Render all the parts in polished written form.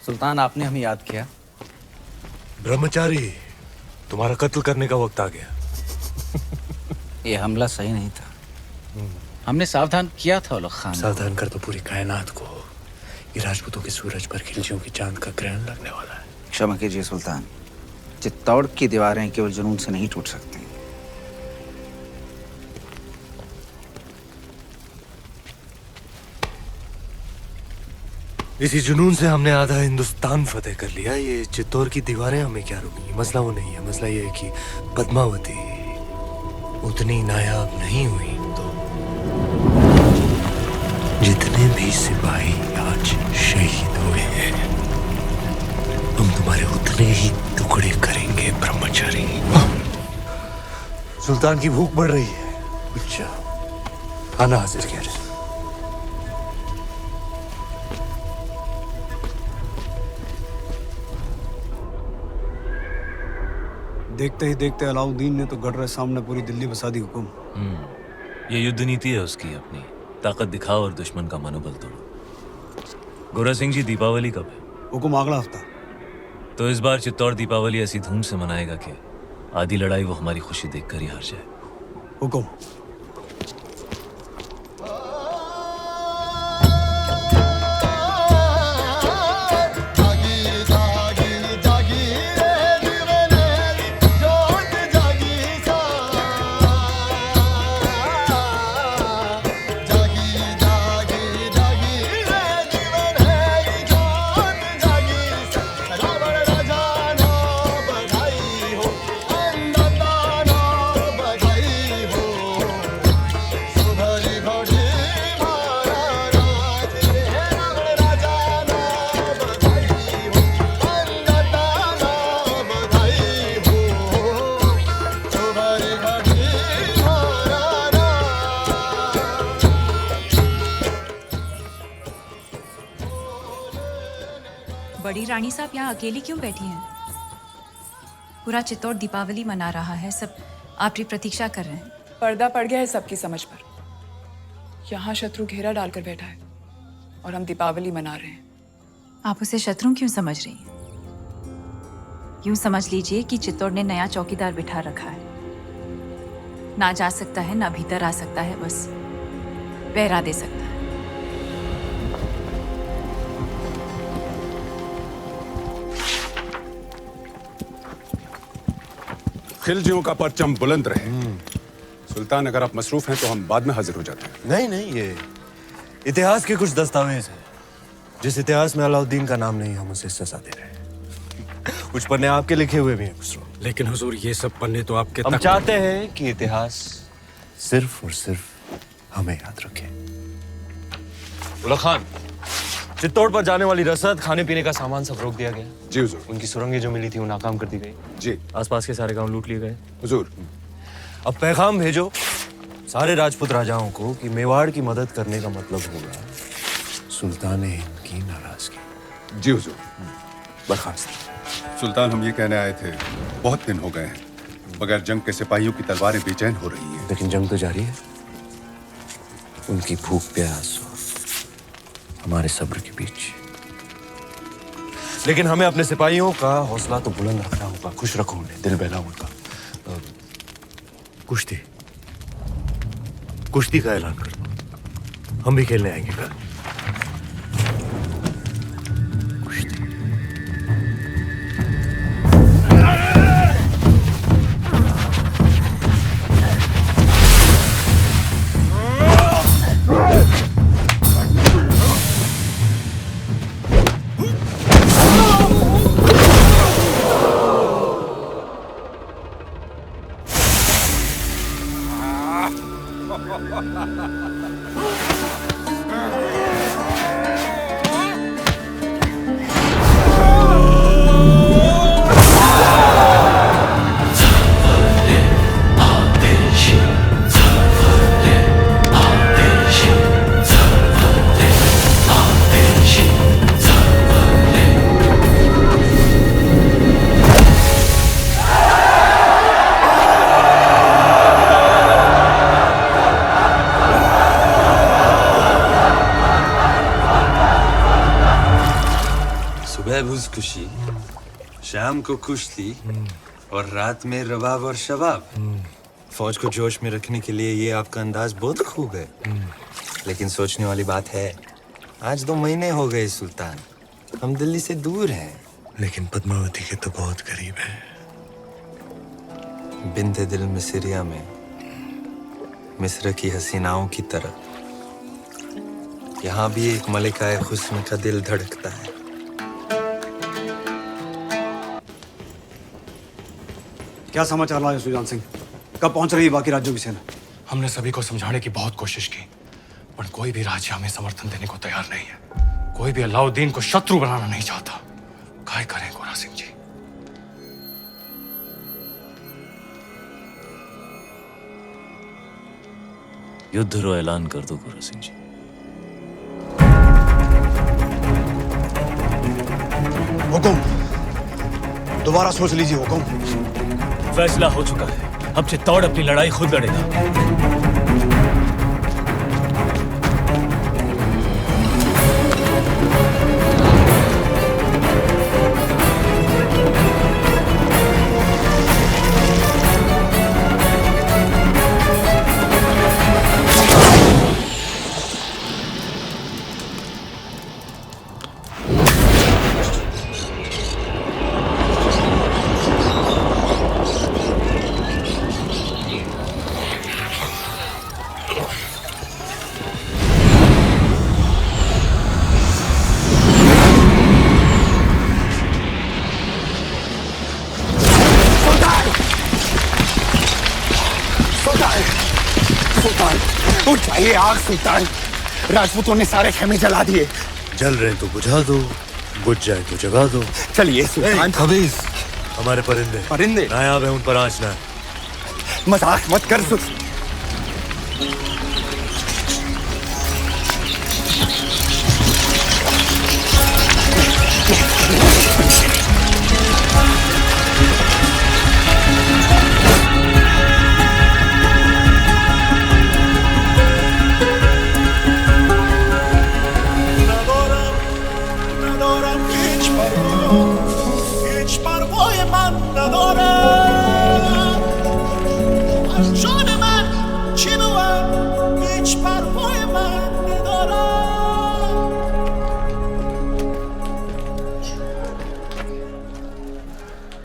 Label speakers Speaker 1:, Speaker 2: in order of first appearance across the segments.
Speaker 1: सुल्तान, आपने हमें याद किया।
Speaker 2: ब्रह्मचारी, तुम्हारा कत्ल करने का वक्त आ गया।
Speaker 1: ये हमला सही नहीं था। हमने सावधान किया था उलग खान।
Speaker 2: सावधान कर तो पूरी कायनात को। ये राजपूतों के सूरज पर खिलचियों की चांद का ग्रहण लगने वाला है।
Speaker 1: क्षमा कीजिए सुल्तान, चित्तौड़ की दीवारें केवल जुनून से नहीं टूट सकती।
Speaker 2: इसी जुनून से हमने आधा हिंदुस्तान फतेह कर लिया। ये चित्तौड़ की दीवारें हमें क्या रोकेंगी? मसला वो नहीं है। मसला ये है कि पद्मावती उतनी नायाब नहीं हुई तो जितने भी सिपाही आज शहीद हुए हैं, हम तुम्हारे उतने ही टुकड़े करेंगे ब्रह्मचारी। सुल्तान की भूख बढ़ रही है। अच्छा, खाना हाजिर किया जाए।
Speaker 3: देखते ही देखते अलाउद्दीन ने तो गढ़ सामने पूरी दिल्ली बसा दी। हुकुम,
Speaker 4: ये युद्ध नीति है उसकी। अपनी ताकत दिखाओ और दुश्मन का मनोबल तोड़ो। गोरा सिंह जी, दीपावली कब है?
Speaker 3: हुकुम अगला हफ्ता।
Speaker 4: तो इस बार चित्तौड़ दीपावली ऐसी धूम से मनाएगा कि आधी लड़ाई वो हमारी खुशी देखकर ही हार जाए।
Speaker 3: हुकुम।
Speaker 5: बड़ी रानी साहब यहाँ अकेली क्यों बैठी हैं? पूरा चित्तौड़ दीपावली मना रहा है, सब आपकी प्रतीक्षा कर रहे हैं।
Speaker 6: पर्दा पड़ गया है सबकी समझ पर। यहाँ शत्रु घेरा डालकर बैठा है और हम दीपावली मना रहे हैं।
Speaker 5: आप उसे शत्रु क्यों समझ रही हैं? यूं समझ लीजिए कि चित्तौड़ ने नया चौकीदार बिठा रखा है। ना जा सकता है, ना भीतर आ सकता है, बस पहरा दे सकता है।
Speaker 7: खिलजियों का परचम बुलंद रहे। सुल्तान, अगर आप मसरूफ हैं तो हम बाद में हाजिर हो जाते हैं।
Speaker 2: नहीं नहीं, ये इतिहास के कुछ दस्तावेज हैं। जिस इतिहास में अलाउद्दीन का नाम नहीं, हम उसे सजा दे रहे हैं। कुछ पन्ने आपके लिखे हुए भी हैं खुसरो।
Speaker 3: लेकिन हुजूर, ये सब पन्ने तो आपके
Speaker 2: हम चाहते हैं कि इतिहास सिर्फ और सिर्फ हमें याद रखे। उलग खान, चित्तौड़ पर जाने वाली रसद, खाने पीने का सामान सब रोक दिया गया।
Speaker 7: जी हुजूर।
Speaker 2: उनकी सुरंगें जो मिली थी वो नाकाम कर दी गई।
Speaker 7: जी
Speaker 2: आसपास के सारे गांव लूट लिए गए।
Speaker 7: हुजूर।
Speaker 2: अब पैगाम भेजो सारे राजपूत राजाओं को कि मेवाड़ की मदद करने का मतलब होगा सुल्तान हिंद की नाराजगी।
Speaker 7: जी हुजूर।
Speaker 2: बर्खास्त।
Speaker 7: सुल्तान, हम ये कहने आए थे, बहुत दिन हो गए हैं बगैर जंग के सिपाहियों की तलवारें बेचैन हो रही हैं।
Speaker 2: लेकिन जंग तो जारी है। उनकी भूख प्यास और हमारे सब्र के बीच। लेकिन हमें अपने सिपाहियों का हौसला तो बुलंद रखना होगा। खुश रखो उन्हें, दिल बहलाओ उनका। कुश्ती कुश्ती का ऐलान कर दो, हम भी खेलने आएंगे कल।
Speaker 8: सुबह बुज़कुशी, शाम को कुश्ती और रात में रबाब और शबाब। फौज को जोश में रखने के लिए ये आपका अंदाज बहुत खूब है। लेकिन सोचने वाली बात है, आज 2 महीने हो गए सुल्तान, हम दिल्ली से दूर हैं,
Speaker 2: लेकिन पद्मावती के तो बहुत करीब है।
Speaker 8: बिंते दिल मिस्रिया में मिस्र की हसीनाओं की तरह यहाँ भी एक मलिकाए हुस्न का दिल धड़कता है।
Speaker 3: क्या समाचार लाए सुजान सिंह? कब पहुंच रही है बाकी राज्यों की सेना?
Speaker 9: हमने सभी को समझाने की बहुत कोशिश की, पर कोई भी राज्य हमें समर्थन देने को तैयार नहीं है। कोई भी अलाउद्दीन को शत्रु बनाना नहीं चाहता। काय करें गोरा सिंह जी?
Speaker 4: युद्ध रो ऐलान कर दो गोरा सिंह जी।
Speaker 3: हुकुम, दोबारा सोच लीजिए हुकुम।
Speaker 4: फैसला हो चुका है, अब चित्तौड़ अपनी लड़ाई खुद लड़ेगा।
Speaker 10: उठाइए आग सुल्तान, राजपूतों ने सारे खेमे जला दिए।
Speaker 2: जल रहे तो बुझा दो, बुझ जाए तो जगा दो।
Speaker 10: चलिए सुल्तान।
Speaker 2: खबीज, हमारे परिंदे
Speaker 10: परिंदे
Speaker 2: नायाब है, उन पर आँच ना।
Speaker 10: मजाक मत कर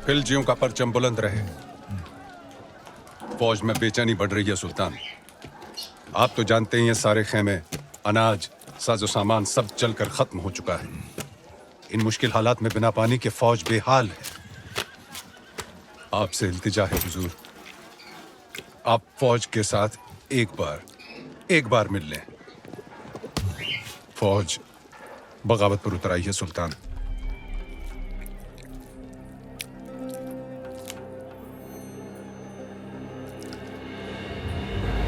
Speaker 7: खिलजियों का परचम बुलंद रहे। फौज में बेचैनी बढ़ रही है सुल्तान। आप तो जानते ही हैं, सारे खेमे, अनाज, साजो सामान सब जलकर खत्म हो चुका है। इन मुश्किल हालात में बिना पानी के फौज बेहाल है। आपसे इल्तिजा है हुजूर, आप फौज के साथ एक बार मिल लें। फौज बगावत पर उतर आई है सुल्तान।